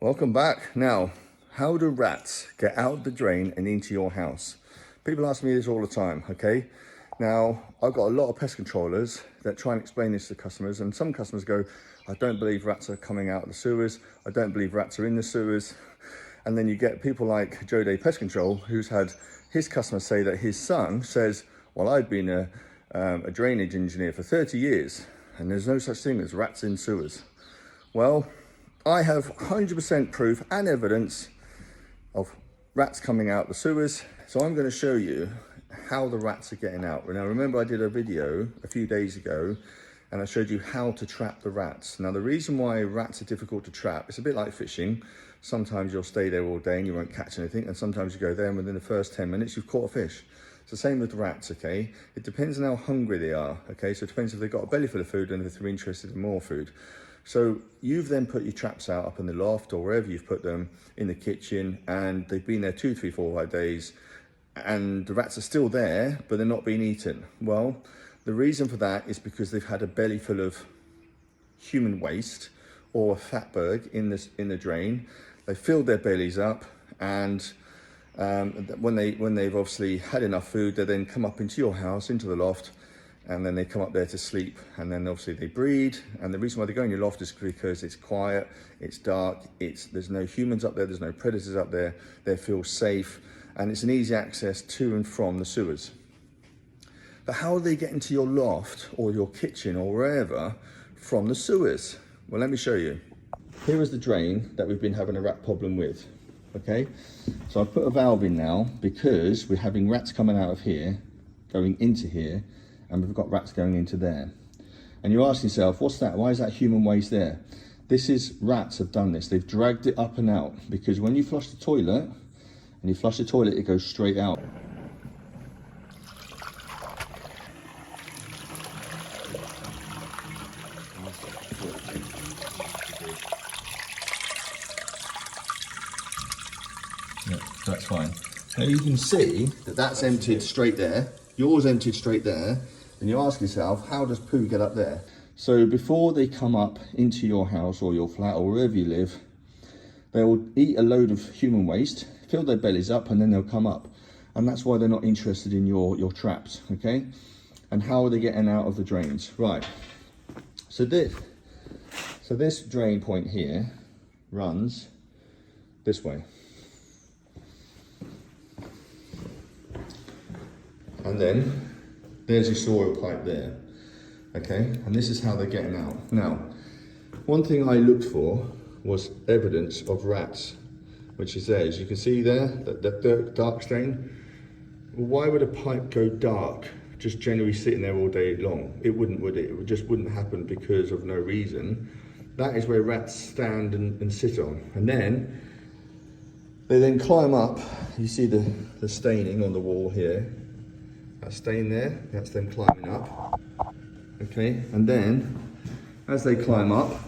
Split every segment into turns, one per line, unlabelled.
Welcome back. Now, how do rats get out the drain and into your house? People ask me this all the time, okay? Now, I've got a lot of pest controllers that try and explain this to customers, and some customers go, I don't believe rats are coming out of the sewers. I don't believe rats are in the sewers. And then you get people like Joe Day Pest Control, who's had his customers say that his son says, well, I've been a drainage engineer for 30 years, and there's no such thing as rats in sewers. Well, I have 100% proof and evidence of rats coming out the sewers. So I'm going to show you how the rats are getting out. Now, remember I did a video a few days ago and I showed you how to trap the rats. Now, the reason why rats are difficult to trap, it's a bit like fishing. Sometimes you'll stay there all day and you won't catch anything. And sometimes you go there and within the first 10 minutes, you've caught a fish. It's the same with rats, okay? It depends on how hungry they are, okay? So it depends if they've got a belly full of food and if they're interested in more food. So you've then put your traps out up in the loft or wherever you've put them, in the kitchen, and they've been there 2, 3, 4, 5 days, and the rats are still there, but they're not being eaten. Well, the reason for that is because they've had a belly full of human waste or a fatberg in the drain. They filled their bellies up, and when they've obviously had enough food, they then come up into your house, into the loft, and then they come up there to sleep, and then obviously they breed. And the reason why they go in your loft is because it's quiet, it's dark, there's no humans up there, there's no predators up there, they feel safe, and it's an easy access to and from the sewers. But how do they get into your loft or your kitchen or wherever from the sewers? Well, let me show you. Here is the drain that we've been having a rat problem with, okay? So I've put a valve in now because we're having rats coming out of here, going into here, and we've got rats going into there. And you're asking yourself, what's that? Why is that human waste there? This is, rats have done this. They've dragged it up and out, because when you flush the toilet, and you flush the toilet, it goes straight out. Yeah, that's fine. Now you can see that that's emptied straight there. Yours emptied straight there. And you ask yourself, how does poo get up there? So before they come up into your house or your flat or wherever you live, they will eat a load of human waste, fill their bellies up, and then they'll come up. And that's why they're not interested in your traps, okay? And how are they getting out of the drains? Right, so this drain point here runs this way. And then there's your soil pipe there, okay? And this is how they're getting out. Now, one thing I looked for was evidence of rats, which is there. As you can see there, that dark stain. Well, why would a pipe go dark, just generally sitting there all day long? It wouldn't, would it? It just wouldn't happen because of no reason. That is where rats stand and sit on. And then, they then climb up. You see the staining on the wall here. That stain there, that's them climbing up, okay? And then, as they climb up,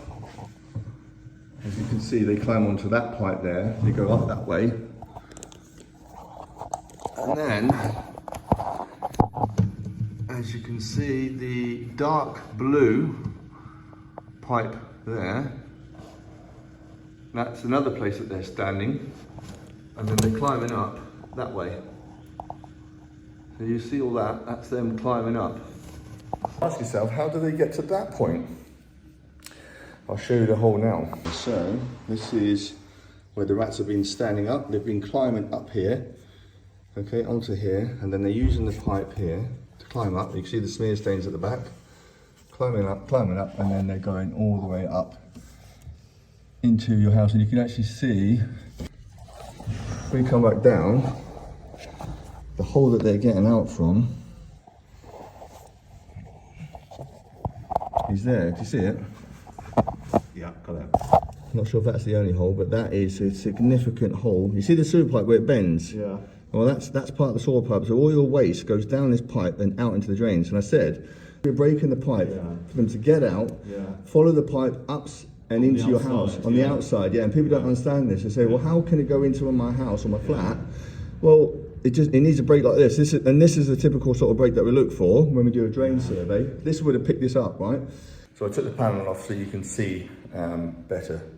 as you can see, they climb onto that pipe there, they go up that way. And then, as you can see, the dark blue pipe there, that's another place that they're standing, and then they're climbing up that way. So you see all that, that's them climbing up. Ask yourself, how do they get to that point? I'll show you the hole now. So, this is where the rats have been standing up. They've been climbing up here, okay, onto here, and then they're using the pipe here to climb up. You can see the smear stains at the back. Climbing up, and then they're going all the way up into your house. And you can actually see, when you come back down, the hole that they're getting out from is there. Do you see it?
Yeah, got it.
Not sure if that's the only hole, but that is a significant hole. You see the sewer pipe where it bends?
Yeah.
Well, that's part of the sewer pipe. So all your waste goes down this pipe and out into the drains. And I said, you're breaking the pipe for them to get out, follow the pipe up and into your house on the outside. Yeah, and people don't understand this. They say, well, how can it go into my house or my flat? Well, it needs a break like this. This is the typical sort of break that we look for when we do a drain survey. This would have picked this up, right? So I took the panel off so you can see better.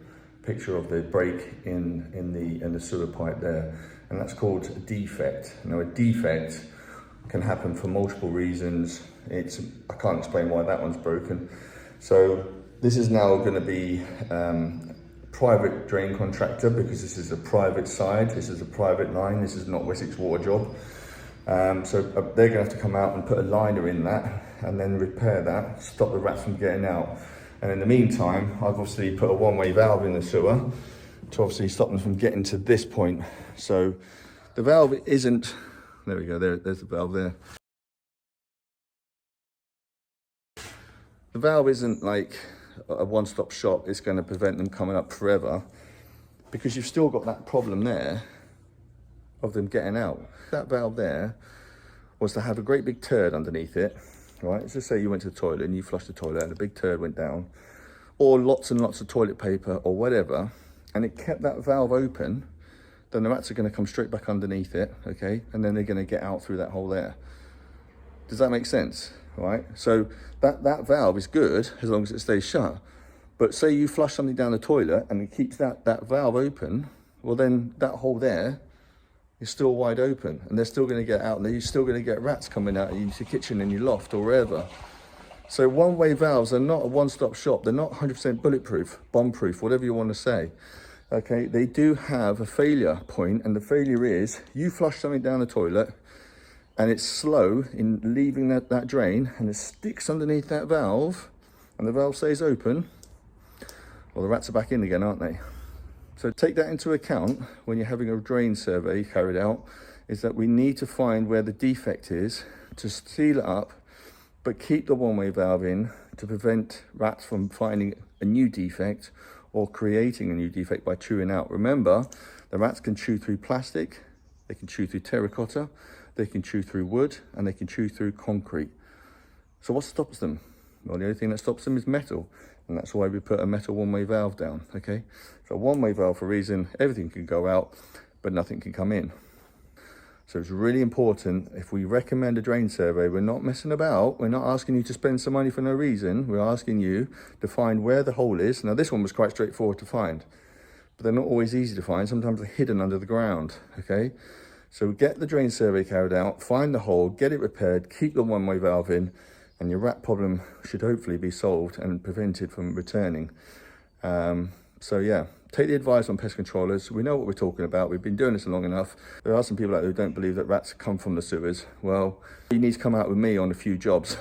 picture of the break in the sewer pipe there, and that's called a defect. Now a defect can happen for multiple reasons. I can't explain why that one's broken. So this is now going to be private drain contractor, because this is a private side, this is a private line, this is not Wessex Water job. So they're going to have to come out and put a liner in that and then repair that, stop the rats from getting out. And in the meantime, I've obviously put a one-way valve in the sewer to obviously stop them from getting to this point. So the valve isn't, there we go, there's the valve there. The valve isn't like a one-stop shop. It's going to prevent them coming up forever, because you've still got that problem there of them getting out. That valve there was to have a great big turd underneath it, right? Let's just say you went to the toilet and you flushed the toilet and a big turd went down, or lots and lots of toilet paper or whatever, and it kept that valve open, then the rats are going to come straight back underneath it, okay? And then they're going to get out through that hole there. Does that make sense? Right? So that valve is good as long as it stays shut. But say you flush something down the toilet and it keeps that valve open, well then that hole there is still wide open and they're still going to get out, and you're still going to get rats coming out of your kitchen and your loft or wherever. So one-way valves are not a one-stop shop. They're not 100% bulletproof, bomb-proof, whatever you want to say. Okay, they do have a failure point, and the failure is you flush something down the toilet and it's slow in leaving that drain, and it sticks underneath that valve, and the valve stays open, well, the rats are back in again, aren't they? So take that into account when you're having a drain survey carried out, is that we need to find where the defect is to seal it up, but keep the one-way valve in to prevent rats from finding a new defect or creating a new defect by chewing out. Remember, the rats can chew through plastic, they can chew through terracotta, they can chew through wood, and they can chew through concrete. So what stops them? Well, the only thing that stops them is metal, and that's why we put a metal one-way valve down, okay? So a one-way valve, for a reason, everything can go out, but nothing can come in. So it's really important, if we recommend a drain survey, we're not messing about, we're not asking you to spend some money for no reason, we're asking you to find where the hole is. Now this one was quite straightforward to find, but they're not always easy to find, sometimes they're hidden under the ground, okay? So get the drain survey carried out, find the hole, get it repaired, keep the one-way valve in, and your rat problem should hopefully be solved and prevented from returning. So yeah, take the advice on pest controllers. We know what we're talking about. We've been doing this long enough. There are some people out there who don't believe that rats come from the sewers. Well, you need to come out with me on a few jobs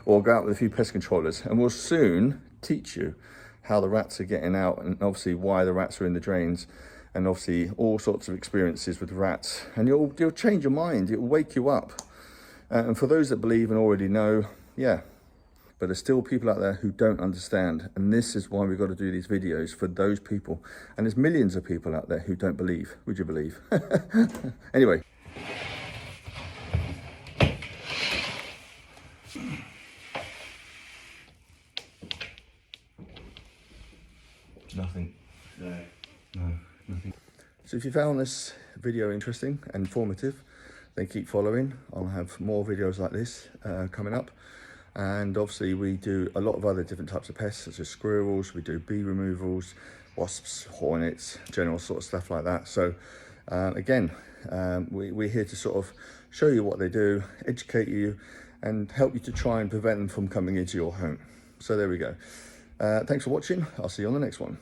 or go out with a few pest controllers, and we'll soon teach you how the rats are getting out, and obviously why the rats are in the drains, and obviously all sorts of experiences with rats, and you'll change your mind. It will wake you up. And for those that believe and already know, yeah, but there's still people out there who don't understand, and this is why we've got to do these videos, for those people. And there's millions of people out there who don't believe. Would you believe? Anyway. Nothing.
No.
No, nothing. So if you found this video interesting and informative, then keep following. I'll have more videos like this coming up. And obviously we do a lot of other different types of pests, such as squirrels, we do bee removals, wasps, hornets, general sort of stuff like that. So again, we're here to sort of show you what they do, educate you, and help you to try and prevent them from coming into your home. So there we go. Thanks for watching. I'll see you on the next one.